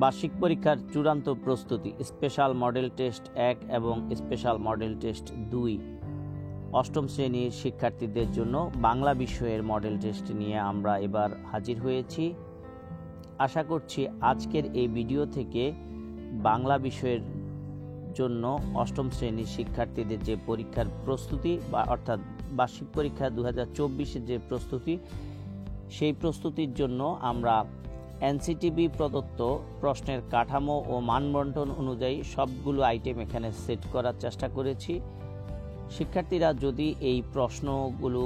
বার্ষিক পরীক্ষার চূড়ান্ত প্রস্তুতি স্পেশাল মডেল টেস্ট 1 এবং স্পেশাল মডেল টেস্ট 2 অষ্টম শ্রেণীর শিক্ষার্থীদের জন্য বাংলা বিষয়ের মডেল টেস্ট নিয়ে আমরা এবার হাজির হয়েছি। আশা করছি আজকের এই ভিডিও থেকে বাংলা বিষয়ের জন্য অষ্টম শ্রেণীর শিক্ষার্থীদের যে পরীক্ষার প্রস্তুতি বা অর্থাৎ বার্ষিক পরীক্ষা 2024-এর যে প্রস্তুতি, সেই প্রস্তুতির জন্য আমরা এনসিটিবি প্রদত্ত প্রশ্নের কাঠামো ও মানবন্টন অনুযায়ী সবগুলো আইটেম এখানে সেট করার চেষ্টা করেছি। শিক্ষার্থীরা যদি এই প্রশ্নগুলো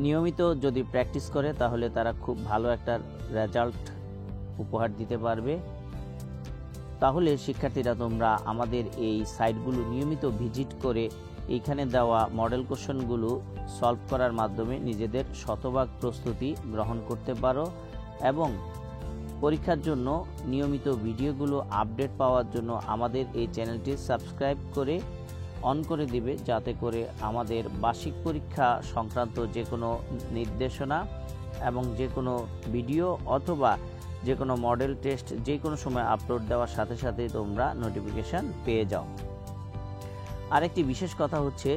নিয়মিত যদি প্র্যাকটিস করে তাহলে তারা খুব ভালো একটা রেজাল্ট উপহার দিতে পারবে। তাহলে শিক্ষার্থীরা তোমরা আমাদের এই সাইটগুলো নিয়মিত ভিজিট করে এইখানে দেওয়া মডেল কোশ্চেনগুলো সলভ করার মাধ্যমে নিজেদের শতভাগ প্রস্তুতি গ্রহণ করতে পারো এবং পরীক্ষার জন্য নিয়মিত ভিডিওগুলো আপডেট পাওয়ার জন্য আমাদের এই চ্যানেলটি সাবস্ক্রাইব করে অন করে দিবে, যাতে করে আমাদের বার্ষিক পরীক্ষা সংক্রান্ত যে কোনো নির্দেশনা এবং যে কোনো ভিডিও অথবা যে কোনো মডেল টেস্ট যে কোনো সময় আপলোড দেওয়ার সাথে সাথে তোমরা নোটিফিকেশান পেয়ে যাও। আরেকটি বিশেষ কথা হচ্ছে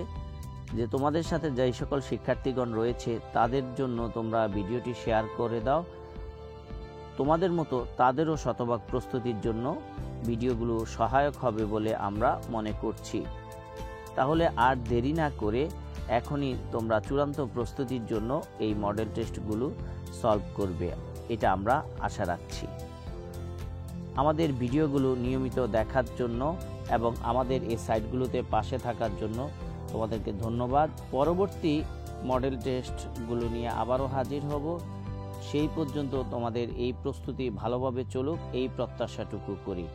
যে তোমাদের সাথে যেই সকল শিক্ষার্থীগণ রয়েছে তাদের জন্য তোমরা ভিডিওটি শেয়ার করে দাও। তোমাদের মতো তাদেরও শতভাগ প্রস্তুতির জন্য ভিডিওগুলো সহায়ক হবে বলে আমরা মনে করছি। তাহলে আর দেরি না করে এখনই তোমরা চূড়ান্ত প্রস্তুতির জন্য এই মডেল টেস্টগুলো সলভ করবে, এটা আমরা আশা রাখছি। আমাদের ভিডিওগুলো নিয়মিত দেখার জন্য এবং আমাদের এই সাইটগুলোতে পাশে থাকার জন্য তোমাদেরকে ধন্যবাদ। পরবর্তী মডেল টেস্টগুলো নিয়ে আবারও হাজির হব। সেই পর্যন্ত তোমাদের এই প্রস্তুতি ভালোভাবে চলুক এই প্রত্যাশাটুকু করি।